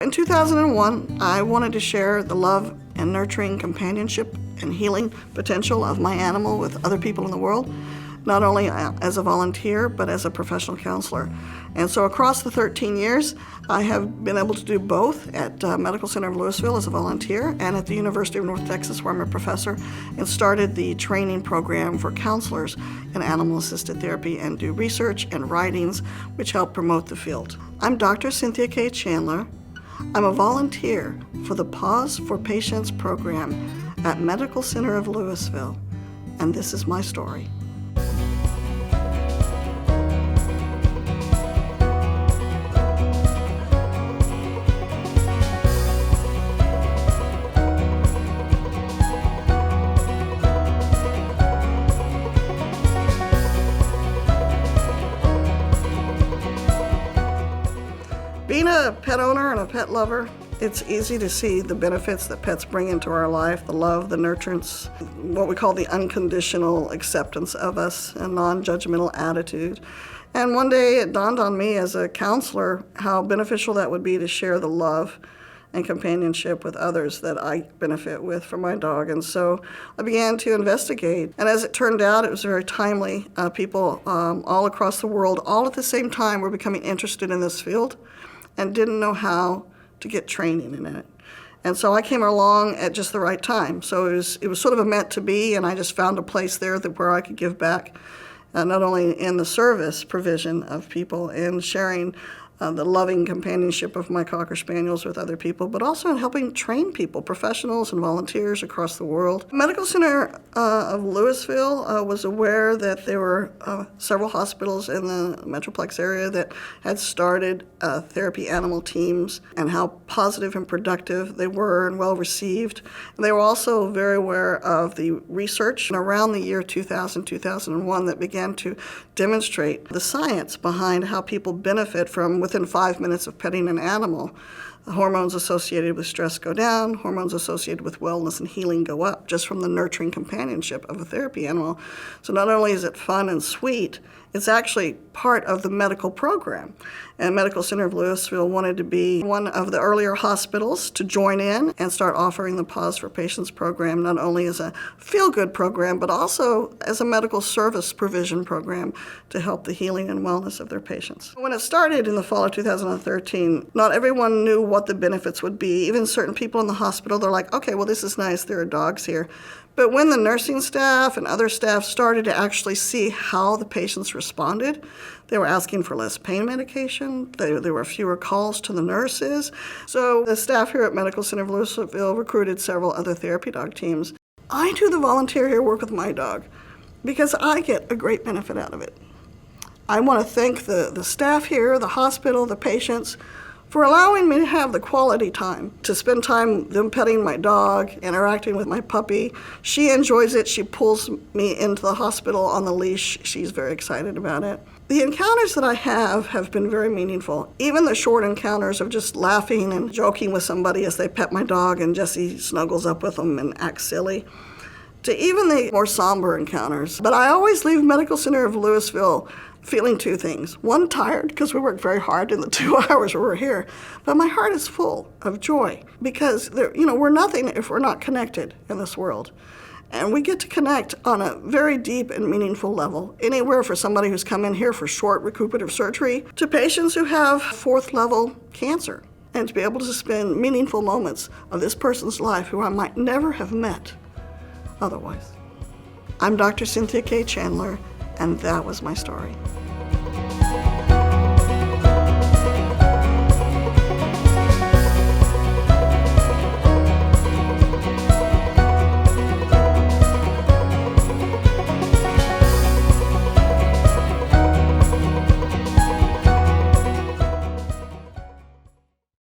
In 2001, I wanted to share the love and nurturing companionship and healing potential of my animal with other people in the world, not only as a volunteer, but as a professional counselor. And so across the 13 years, I have been able to do both at Medical Center of Lewisville as a volunteer and at the University of North Texas, where I'm a professor, and started the training program for counselors in animal-assisted therapy and do research and writings which help promote the field. I'm Dr. Cynthia Chandler. I'm a volunteer for the Paws for Patients program at Medical Center of Lewisville, and this is my story. Being a pet owner and a pet lover, it's easy to see the benefits that pets bring into our life, the love, the nurturance, what we call the unconditional acceptance of us, a non-judgmental attitude. And one day it dawned on me as a counselor how beneficial that would be to share the love and companionship with others that I benefit with from my dog. And so I began to investigate. And as it turned out, it was very timely. People all across the world, all at the same time, were becoming interested in this field and didn't know how to get training in it. And so I came along at just the right time. So it was sort of a meant to be, and I just found a place there where I could give back, not only in the service provision of people and sharing the loving companionship of my Cocker Spaniels with other people, but also in helping train people, professionals and volunteers across the world. Medical Center of Lewisville was aware that there were several hospitals in the Metroplex area that had started therapy animal teams and how positive and productive they were and well received. And they were also very aware of the research around the year 2000, 2001 that began to demonstrate the science behind how people benefit from within 5 minutes of petting an animal. The hormones associated with stress go down, hormones associated with wellness and healing go up, just from the nurturing companionship of a therapy animal. So not only is it fun and sweet, it's actually part of the medical program. And Medical Center of Lewisville wanted to be one of the earlier hospitals to join in and start offering the Paws for Patients program, not only as a feel-good program, but also as a medical service provision program to help the healing and wellness of their patients. When it started in the fall of 2013, not everyone knew what the benefits would be. Even certain people in the hospital, they're like, okay, well, this is nice, there are dogs here. But when the nursing staff and other staff started to actually see how the patients responded, they were asking for less pain medication. There were fewer calls to the nurses. So the staff here at Medical Center of Lewisville recruited several other therapy dog teams. I do the volunteer here work with my dog because I get a great benefit out of it. I want to thank the staff here, the hospital, the patients, for allowing me to have the quality time, to spend time them petting my dog, interacting with my puppy. She enjoys it. She pulls me into the hospital on the leash. She's very excited about it. The encounters that I have been very meaningful. Even the short encounters of just laughing and joking with somebody as they pet my dog and Jessie snuggles up with them and acts silly, to even the more somber encounters. But I always leave Medical Center of Lewisville feeling two things. One, tired, because we worked very hard in the 2 hours we were here. But my heart is full of joy because we're nothing if we're not connected in this world. And we get to connect on a very deep and meaningful level, anywhere for somebody who's come in here for short recuperative surgery to patients who have 4th level cancer. And to be able to spend meaningful moments of this person's life who I might never have met otherwise. I'm Dr. Cynthia Chandler, and that was my story.